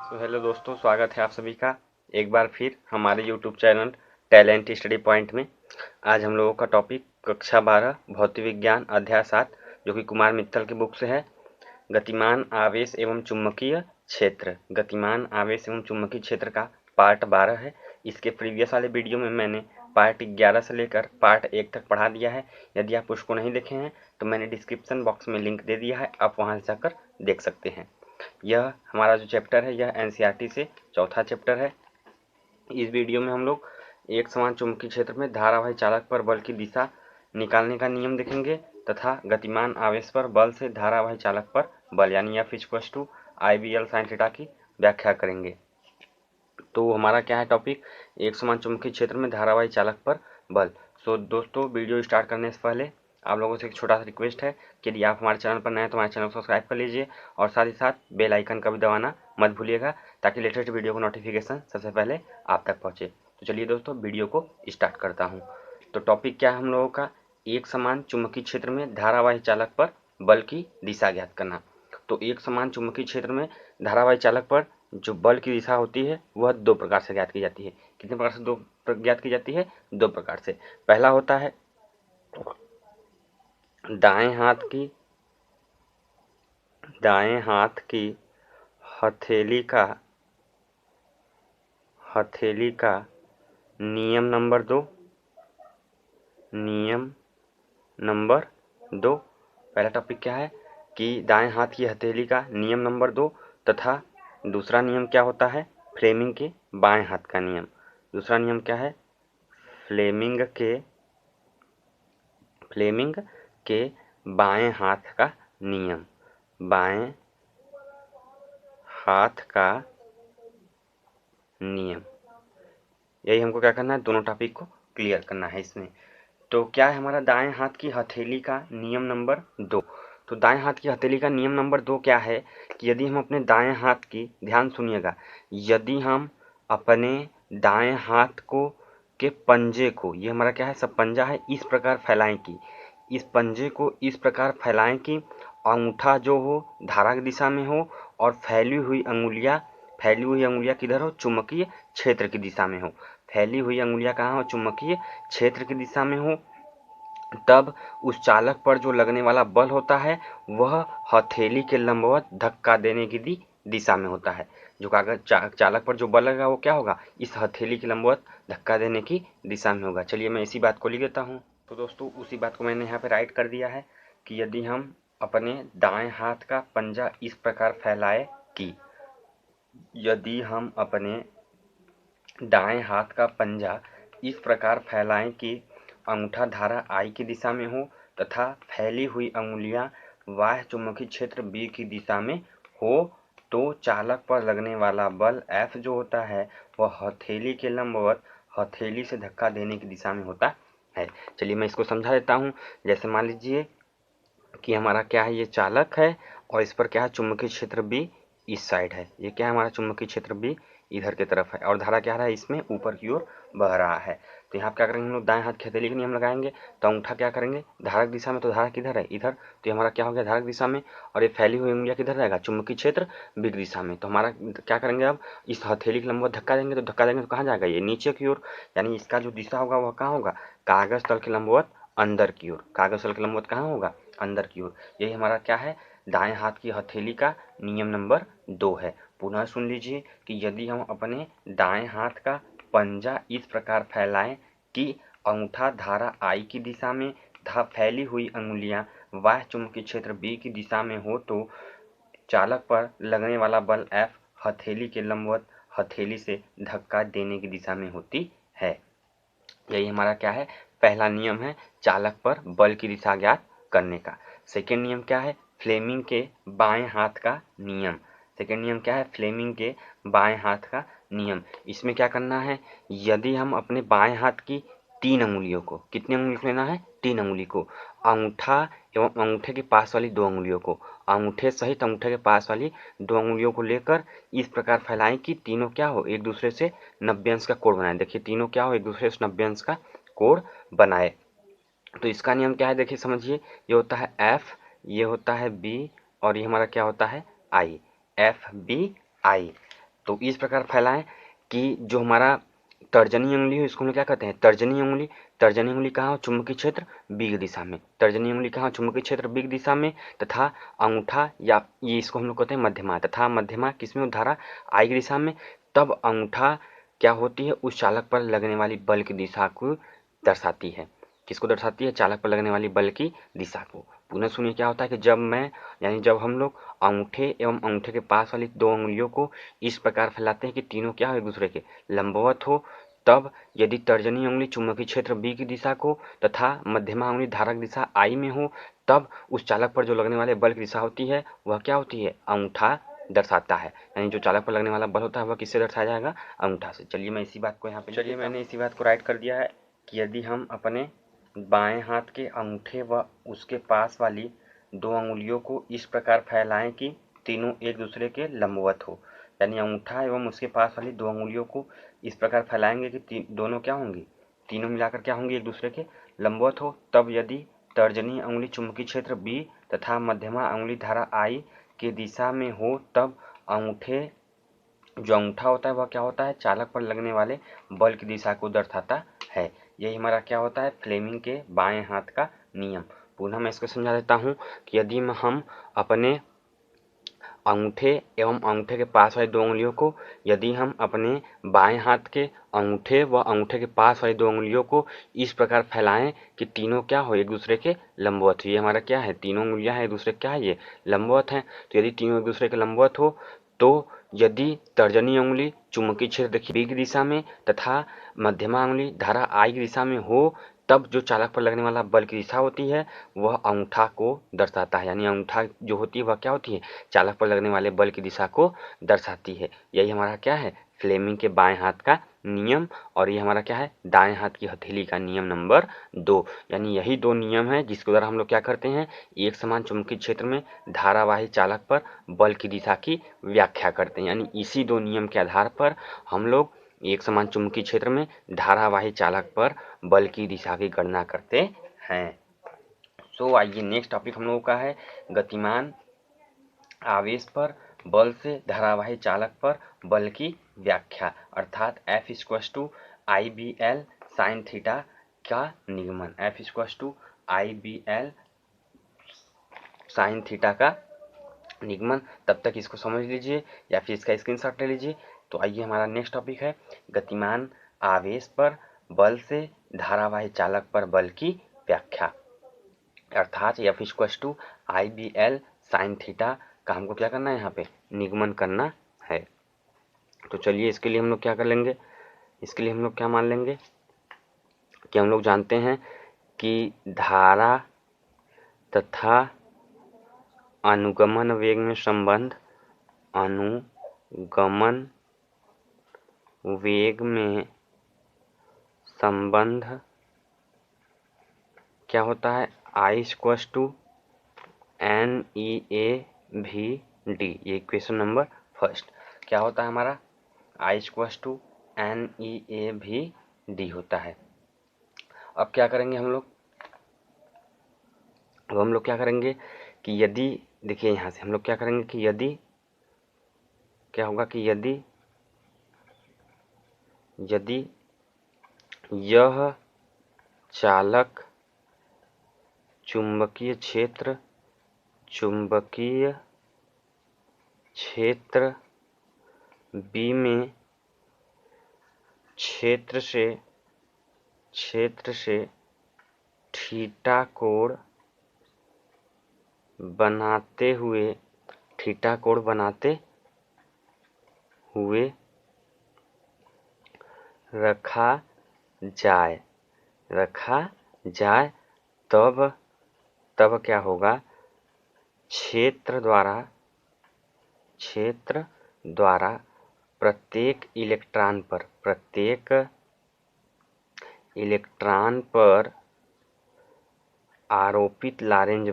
Hello दोस्तों, स्वागत है आप सभी का एक बार फिर हमारे YouTube channel talent study point में। आज हम लोगों का टॉपिक कक्षा 12 भौतिक विज्ञान अध्याय 7 जो कि कुमार मित्तल की बुक से है, गतिमान आवेश एवं चुंबकीय क्षेत्र। गतिमान आवेश एवं चुंबकीय क्षेत्र का पार्ट 12 है। इसके प्रीवियस वाले वीडियो में मैंने पार्ट 11 से लेकर पार्ट 1 तक पढ़ा दिया है। यदि आप उसको नहीं देखे हैं तो मैंने डिस्क्रिप्शन बॉक्स में लिंक दे दिया है, आप वहां से जाकर देख सकते हैं। यह हमारा जो चैप्टर है यह एनसीईआरटी से चौथा चैप्टर है। इस वीडियो में हम लोग एक समान चुंबकीय क्षेत्र में धारावाही चालक पर बल की दिशा निकालने का नियम देखेंगे तथा गतिमान आवेश पर बल से धारावाही चालक पर बल यानी F = IBL sin थीटा की व्याख्या करेंगे। तो हमारा क्या है टॉपिक, एक समान चुंबकीय क्षेत्र में धारावाही चालक पर बल। दोस्तों, वीडियो स्टार्ट करने से पहले आप लोगों से एक छोटा सा रिक्वेस्ट है कि यदि आप हमारे चैनल पर नए हैं तो हमारे चैनल को सब्सक्राइब कर लीजिए और साथ ही साथ बेल आइकन का भी दबाना मत भूलिएगा ताकि लेटेस्ट वीडियो का नोटिफिकेशन सबसे पहले आप तक पहुंचे। तो चलिए दोस्तों, वीडियो को स्टार्ट करता हूं। तो टॉपिक क्या है हम लोगों का, एक समान चुंबकीय क्षेत्र में धारावाही चालक पर बल की दिशा ज्ञात करना। तो एक समान चुंबकीय क्षेत्र में धारावाही चालक पर जो बल की दिशा होती है वह दो प्रकार से ज्ञात की जाती है। कितने प्रकार से ज्ञात की जाती है? दो प्रकार से। पहला होता है दाएं हाथ की हथेली का नियम नंबर दो। पहला टॉपिक क्या है कि दाएं हाथ की हथेली का नियम नंबर 2 तथा दूसरा नियम क्या होता है, फ्लेमिंग के बाएं हाथ का नियम। दूसरा नियम क्या है, फ्लेमिंग के बाएं हाथ का नियम। बाएं हाथ का नियम, यही हमको क्या करना है, दोनों टॉपिक को क्लियर करना है इसमें। तो क्या है हमारा दाएं हाथ की हथेली का नियम नंबर 2। तो दाएं हाथ की हथेली का नियम नंबर 2 क्या है कि यदि हम अपने दाएं हाथ की, ध्यान सुनिएगा, यदि हम अपने दाएं हाथ को के पंजे को, ये हमारा क्या है, सब पंजा है, इस प्रकार फैलाएं कि, इस पंजे को इस प्रकार फैलाएं कि अंगूठा जो हो धारा की दिशा में हो और फैली हुई अंगुलियां किधर हो, चुंबकीय क्षेत्र की दिशा में हो। फैली हुई अंगुलियां कहाँ हो, चुंबकीय क्षेत्र की दिशा में हो। तब उस चालक पर जो लगने वाला बल होता है वह हथेली के लंबवत धक्का देने की दिशा में होता है। जो कागज चालक पर जो बल लगेगा वो क्या होगा, इस हथेली के लंबवत धक्का देने की दिशा में होगा। चलिए मैं इसी बात को लिख देता हूँ। तो दोस्तों, उसी बात को मैंने यहाँ पे राइट कर दिया है कि यदि हम अपने दाएं हाथ का पंजा इस प्रकार फैलाए कि, यदि हम अपने दाएं हाथ का पंजा इस प्रकार फैलाएं कि अंगूठा धारा I की दिशा में हो तथा फैली हुई अंगुलियां बाह्य चुंबकीय क्षेत्र B की दिशा में हो, तो चालक पर लगने वाला बल F जो होता है वह हथेली के लंबवत हथेली से धक्का देने की दिशा में होता है। चलिए मैं इसको समझा देता हूँ। जैसे मान लीजिए कि हमारा क्या है, ये चालक है और इस पर क्या है, चुंबकीय क्षेत्र B इस साइड है। ये क्या है, हमारा चुंबकीय क्षेत्र B इधर की तरफ है और धारा क्या रहा है, इसमें ऊपर की ओर बह रहा है। तो यहाँ क्या करेंगे हम लोग, दाएं हाथ की हथेली का नियम लगाएंगे तो अंगूठा क्या करेंगे, धारा की दिशा में, तो धारा किधर है, इधर। तो ये हमारा क्या हो गया, धारा की दिशा में, और ये फैली हुई उंगलियां किधर रहेगा, चुंबकीय क्षेत्र B की दिशा में। तो हमारा क्या करेंगे, अब इस हथेली के लंबवत धक्का देंगे तो कहाँ जाएगा, ये नीचे की ओर, यानी इसका जो दिशा होगा वह कहाँ होगा, कागज तल के लंबवत अंदर की ओर। कागज तल के लंबवत कहाँ होगा, अंदर की ओर। यही हमारा क्या है, दाएं हाथ की हथेली का नियम नंबर 2 है। पुनः सुन लीजिए कि यदि हम अपने दाएं हाथ का पंजा इस प्रकार फैलाएं कि अंगूठा धारा I की दिशा में तथा फैली हुई अंगुलियां बाह्य चुंबकीय क्षेत्र B की दिशा में हो, तो चालक पर लगने वाला बल F हथेली के लंबवत हथेली से धक्का देने की दिशा में होती है। यही हमारा क्या है, पहला नियम है चालक पर बल की दिशा ज्ञात करने का। सेकेंड नियम क्या है, फ्लेमिंग के बाएं हाथ का नियम। सेकेंड नियम क्या है, फ्लेमिंग के बाएं हाथ का नियम। इसमें क्या करना है, यदि हम अपने बाएं हाथ की 3 अंगुलियों को, कितनी अंगुली को लेना है, 3 अंगुली को, अंगूठा एवं अंगूठे के पास वाली 2 अंगुलियों को, अंगूठे सहित अंगूठे के पास वाली 2 अंगुलियों को लेकर इस प्रकार फैलाएं कि तीनों क्या हो, एक दूसरे से 90 अंश का कोण बनाए। देखिए तीनों क्या हो, एक दूसरे से 90 अंश का कोण बनाए। तो इसका नियम क्या है, देखिए समझिए, ये होता है F, ये होता है B और ये हमारा क्या होता है I, FBI। तो इस प्रकार फैलाएं कि जो हमारा तर्जनी उंगली है इसको हम लोग क्या कहते हैं, तर्जनी उंगली। तर्जनी उंगली कहाँ हो, चुंबकीय क्षेत्र बी की दिशा में। तर्जनी उंगली कहाँ, चुंबकीय क्षेत्र बी की दिशा में। तथा अंगूठा या ये इसको हम लोग कहते हैं मध्यमा, तथा मध्यमा किसमें, धारा आई की दिशा में। तब अंगूठा क्या होती है, उस चालक पर लगने वाली बल की दिशा को दर्शाती है। किसको दर्शाती है, चालक पर लगने वाली बल की दिशा को। पुनः सुनिए क्या होता है कि जब मैं यानी जब हम लोग अंगूठे एवं अंगूठे के पास वाली दो उंगलियों को इस प्रकार फैलाते हैं कि तीनों क्या हो, एक दूसरे के लंबवत हो, तब यदि तर्जनी उंगली चुंबकीय क्षेत्र बी की दिशा को तथा मध्यमा उंगली धारक दिशा आई में हो, तब उस चालक पर जो लगने वाले बल की दिशा होती है वह क्या होती है, अंगूठा दर्शाता है। यानी जो चालक पर लगने वाला बल होता है वह किससे दर्शाया जाएगा, अंगूठा से। चलिए मैं इसी बात को यहाँ पे, चलिए मैंने इसी बात को राइट कर दिया है कि यदि हम अपने बाएं हाथ के अंगूठे व उसके पास वाली दो अंगुलियों को इस प्रकार फैलाएं कि तीनों एक दूसरे के लंबवत हो, यानी अंगूठा एवं उसके पास वाली दो अंगुलियों को इस प्रकार फैलाएंगे कि दोनों क्या होंगी, तीनों मिलाकर क्या होंगी, एक दूसरे के लंबवत हो। तब यदि तर्जनी अंगुली चुंबकीय क्षेत्र बी तथा मध्यमा अंगुली धारा आई की दिशा में हो, तब अंगूठे जो अंगूठा होता है वह क्या होता है, चालक पर लगने वाले बल की दिशा को दर्शाता है। यही हमारा क्या होता है, फ्लेमिंग के बाएं हाथ का नियम। पुनः मैं इसको समझा देता हूँ कि यदि हम अपने अंगूठे एवं अंगूठे के पास वाली दो उंगलियों को, यदि हम अपने बाएं हाथ के अंगूठे व अंगूठे के पास वाली दो उंगलियों को इस प्रकार फैलाएं कि तीनों क्या हो, एक दूसरे के लंबवत हो। ये हमारा क्या है, तीनों उंगलियां हैं एक दूसरे क्या है, ये लंबवत हैं। तो यदि तीनों एक दूसरे के लंबवत हो, तो यदि तर्जनी उंगली चुंबकीय क्षेत्र देखिए बी की दिशा में तथा मध्यमा उंगली धारा आई की दिशा में हो, तब जो चालक पर लगने वाला बल की दिशा होती है वह अंगूठा को दर्शाता है। यानी अंगूठा जो होती है वह क्या होती है, चालक पर लगने वाले बल की दिशा को दर्शाती है। यही हमारा क्या है, फ्लेमिंग के बाएं हाथ का नियम। और ये हमारा क्या है, दाएं हाथ की हथेली का नियम नंबर 2। यानी यही दो नियम है जिसके द्वारा हम लोग क्या करते हैं, एक समान चुंबकीय क्षेत्र में धारावाही चालक पर बल की दिशा की व्याख्या करते हैं। यानी इसी दो नियम के आधार पर हम लोग एक समान चुंबकीय क्षेत्र में धारावाही चालक पर बल की दिशा की गणना करते हैं। सो आइए नेक्स्ट टॉपिक हम लोगों का है गतिमान आवेश पर बल से धारावाही चालक पर बल की व्याख्या, अर्थात F = IBL sin थीटा का निगमन। F = IBL sin थीटा का निगमन। तब तक इसको समझ लीजिए या फिर इसका स्क्रीनशॉट ले लीजिए। तो आइए हमारा नेक्स्ट टॉपिक है गतिमान आवेश पर बल से धारावाही चालक पर बल की व्याख्या, अर्थात F = IBL sin थीटा का हमको क्या करना है, यहाँ पे निगमन करना है। तो चलिए इसके लिए हम लोग क्या कर लेंगे, इसके लिए हम लोग क्या मान लेंगे कि हम लोग जानते हैं कि धारा तथा अनुगमन वेग में संबंध, अनुगमन वेग में संबंध क्या होता है, I = NEAVD। ये क्वेश्चन नंबर फर्स्ट क्या होता है हमारा, I = NEAVD होता है। अब क्या करेंगे हम लोग, अब हम लोग क्या करेंगे कि यदि देखिए यहाँ से हम लोग क्या करेंगे कि यदि क्या होगा कि यदि यह चालक चुंबकीय क्षेत्र बी में क्षेत्र से थीटा कोण बनाते हुए रखा जाए तब क्या होगा, क्षेत्र द्वारा प्रत्येक इलेक्ट्रॉन पर आरोपित लारेंज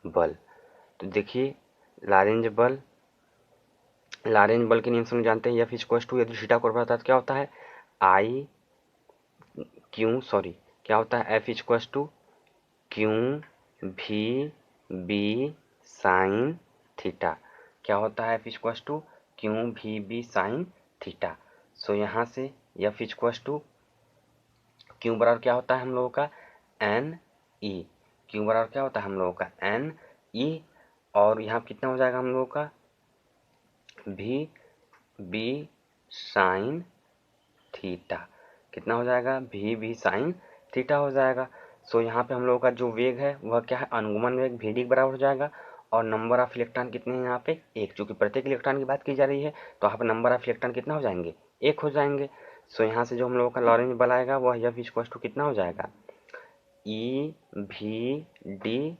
बल। तो देखिए लारेंज बल के नियम से हम जानते हैं F = यदि थीटा कोण बढ़ता है तो क्या होता है, क्या होता है F = QV B sine theta. क्या होता है F equals to Q V B sine theta. So यहाँ से एफ इक्वल्स टू क्यू बराबर क्या होता है हम लोगों का एन ई। क्यू बराबर क्या होता है हम लोगों का एन ई। और यहाँ कितना हो जाएगा हम लोगों का भी बी साइन थीटा। कितना हो जाएगा भी साइन थीटा हो जाएगा। सो यहाँ पे हम लोगों का जो वेग है वह क्या है अनुगमन वेग भी डी बराबर हो जाएगा। और नंबर ऑफ इलेक्ट्रॉन कितने हैं यहाँ पे एक, चूंकि प्रत्येक इलेक्ट्रॉन की बात की जा रही है तो यहाँ पे नंबर ऑफ इलेक्ट्रॉन कितना हो जाएंगे एक हो जाएंगे। सो यहाँ से जो हम लोगों का लॉरेंज बल आएगा वह एफ इक्वल टू कितना हो जाएगा ई भी डी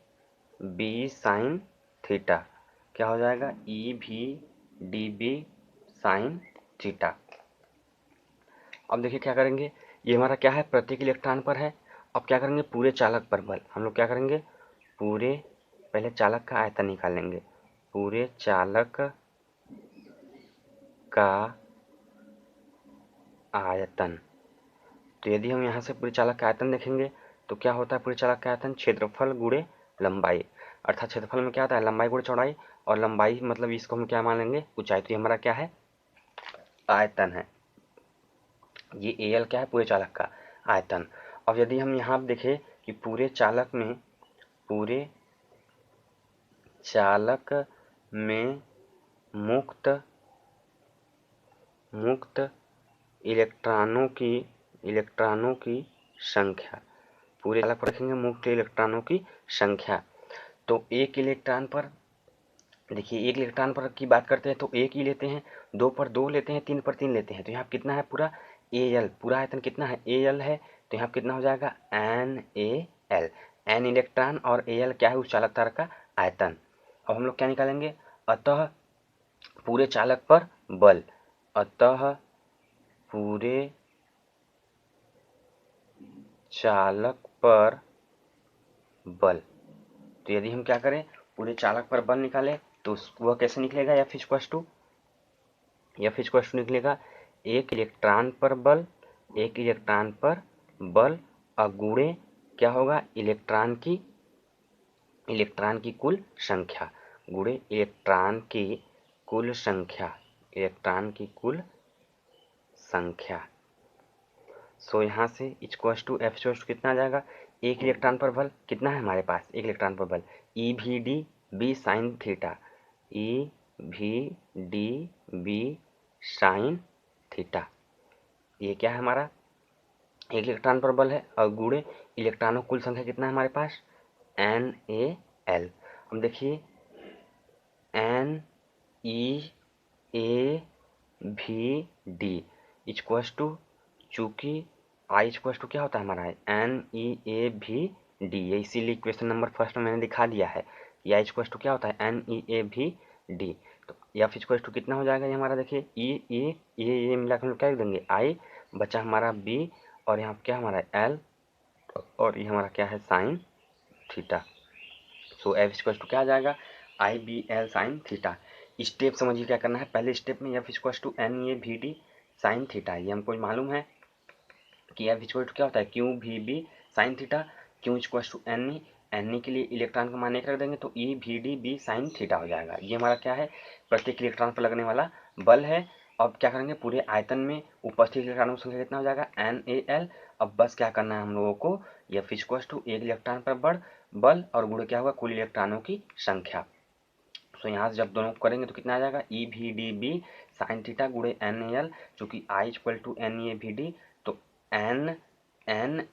बी साइन थीटा। क्या हो जाएगा ई भी डी बी साइन थीटा। अब देखिए क्या करेंगे, ये हमारा क्या है प्रत्येक इलेक्ट्रॉन पर है। अब क्या करेंगे पूरे चालक पर बल हम लोग क्या करेंगे पूरे पहले चालक का आयतन निकालेंगे। पूरे चालक का आयतन। तो यदि हम यहाँ से पूरे चालक का आयतन देखेंगे तो क्या होता है पूरे चालक का आयतन क्षेत्रफल गुणे लंबाई। अर्थात क्षेत्रफल में क्या होता है लंबाई गुणे चौड़ाई, और लंबाई मतलब इसको हम क्या मान लेंगे ऊंचाई। तो ये हमारा क्या है आयतन है। ये एल क्या है पूरे चालक का आयतन। अब यदि हम यहाँ देखें कि पूरे चालक में मुक्त इलेक्ट्रॉनों की संख्या, पूरे चालक पर रखेंगे मुक्त इलेक्ट्रॉनों की संख्या। तो एक इलेक्ट्रॉन पर देखिए एक इलेक्ट्रॉन पर की बात करते हैं तो एक ही लेते हैं, दो पर दो लेते हैं, तीन पर तीन लेते हैं। तो यहाँ कितना है पूरा ए एल, पूरा आयतन कितना है ए एल है। तो यहाँ कितना हो जाएगा N A L. N electron और ए एल क्या है उस चालक तार का आयतन। अब हम लोग क्या निकालेंगे अतः पूरे चालक पर बल। अतः पूरे चालक पर बल। तो यदि हम क्या करें पूरे चालक पर बल निकालें तो वह कैसे निकलेगा एफ इक्वल्स टू निकलेगा एक इलेक्ट्रॉन पर बल अगुणे क्या होगा इलेक्ट्रॉन की कुल संख्या गुणे इलेक्ट्रॉन की कुल संख्या। सो यहाँ से equals to F equals to कितना आ जाएगा एक इलेक्ट्रॉन पर बल कितना है हमारे पास एक इलेक्ट्रॉन पर बल ई भी डी बी साइन थीटा। ई भी डी बी साइन थीटा। ये क्या है हमारा एक इलेक्ट्रॉन पर बल है और गुणे इलेक्ट्रॉनों कुल संख्या कितना है हमारे पास एन ए एल। अब देखिए एन ई ए भी डी इक्वल्स टू चूंकि आई इक्वल्स टू क्या होता है हमारा एन ई ए भी डी, ये इसीलिए इक्वेशन नंबर फर्स्ट में मैंने दिखा दिया है कि आई इक्वल्स टू क्या होता है एन ई ए भी डी। तो एफ इक्वल्स टू कितना हो जाएगा ये हमारा देखिए ये मिला के हम लोग क्या लिख देंगे आई बचा हमारा बी और यहाँ क्या हमारा एल और ये हमारा क्या है sine theta. So F equals to क्या आ जाएगा I B L sine theta. Step समझिए क्या करना है पहले स्टेप में F equals to N A भी डी साइन थीटा। ये हमको मालूम है कि एफ इक्वल टू क्या होता है Q V B sine theta. Q equals to N E, N E के लिए इलेक्ट्रॉन का मान एक रख देंगे तो ई भी डी बी साइन थीटा हो जाएगा। ये हमारा क्या है प्रत्येक इलेक्ट्रॉन पर लगने वाला बल है। अब क्या करेंगे पूरे आयतन में उपस्थित इलेक्ट्रॉनों की संख्या कितना हो जाएगा एन ए एल। अब बस क्या करना है हम लोगों को एफ इक्वल्स टू एक इलेक्ट्रॉन पर बल और गुणे क्या होगा कुल इलेक्ट्रॉनों की संख्या। तो यहाँ से जब दोनों करेंगे तो कितना आ जाएगा ई भी डी बी साइन थीटा गुणे एन ए एल चूँकि I equal to N A भी डी तो एन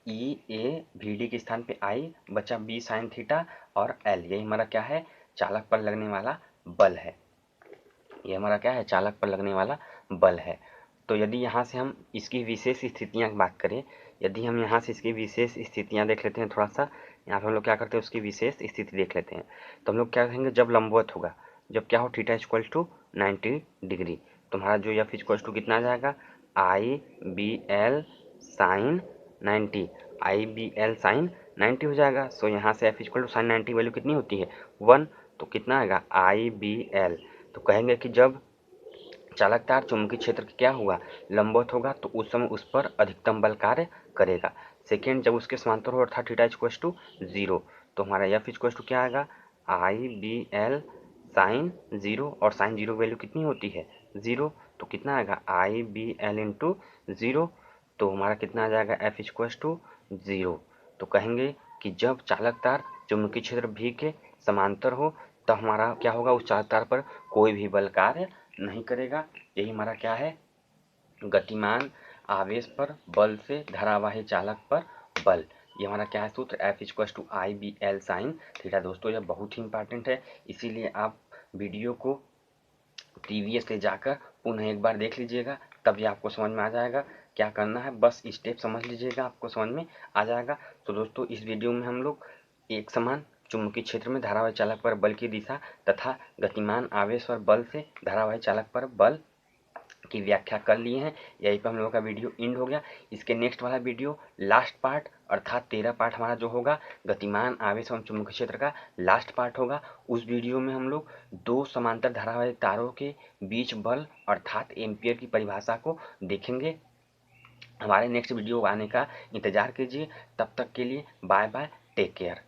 ई ए भी डी के स्थान पे आई बचा बी साइन थीटा और एल। यही हमारा क्या है चालक पर लगने वाला बल है। ये हमारा क्या है चालक पर लगने वाला बल है। तो यदि यहाँ से हम इसकी विशेष स्थितियाँ की बात करें, यदि हम यहाँ से इसकी विशेष स्थितियाँ देख लेते हैं थोड़ा सा, यहाँ पर हम लोग क्या करते हैं उसकी विशेष स्थिति देख लेते हैं। तो हम लोग क्या कहेंगे जब लंबवत होगा जब क्या हो थीटा इक्वल टू 90 डिग्री तुम्हारा जो एफ इक्वल टू कितना आ जाएगा I B L sine 90 I B L sine 90 हो जाएगा। सो यहाँ से F equal to sine 90 value कितनी होती है 1 तो कितना आएगा आई बी एल। तो कहेंगे कि जब चालक तार चुंबकीय क्षेत्र क्या हुआ लंबवत होगा तो उस समय उस पर अधिकतम बल कार्य करेगा। सेकेंड जब उसके समांतर हो अर्थात थीटा इक्वल टू 0 तो हमारा एफ इक्वल टू क्या आएगा आई बी एल साइन ज़ीरो, और साइन ज़ीरो वैल्यू कितनी होती है 0, तो कितना आएगा आई बी एल इंटू ज़ीरो, तो हमारा कितना आ जाएगा एफ इक्वल्स टू 0। तो कहेंगे कि जब चालक तार चुंबकीय क्षेत्र भी के समांतर हो तब हमारा क्या होगा, उस चालक तार पर कोई भी बल कार्य नहीं करेगा। यही हमारा क्या है, गतिमान आवेश पर बल से धारावाही चालक पर बल। ये हमारा क्या है सूत्र, F equal to I B L sine theta. दोस्तों यह बहुत ही इंपॉर्टेंट है, इसीलिए आप वीडियो को प्रीवियस ले जाकर पुनः एक बार देख लीजिएगा, तभी आपको समझ में आ जाएगा क्या करना है। बस स्टेप समझ लीजिएगा, आपको समझ में आ जाएगा। तो दोस्तों इस वीडियो में हम लोग एक समान चुंबकीय क्षेत्र में धारावाही चालक पर बल की दिशा तथा गतिमान आवेश और बल से धारावाही चालक पर बल की व्याख्या कर लिए हैं। यहीं पर हम लोगों का वीडियो एंड हो गया। इसके नेक्स्ट वाला वीडियो लास्ट पार्ट अर्थात 13 पार्ट हमारा जो होगा गतिमान आवेश एवं चुंबकीय क्षेत्र का लास्ट पार्ट होगा। उस वीडियो में हम लोग दो समांतर धारावाही तारों के बीच बल अर्थात एम्पियर की परिभाषा को देखेंगे। हमारे नेक्स्ट वीडियो आने का इंतजार कीजिए। तब तक के लिए बाय बाय, टेक केयर।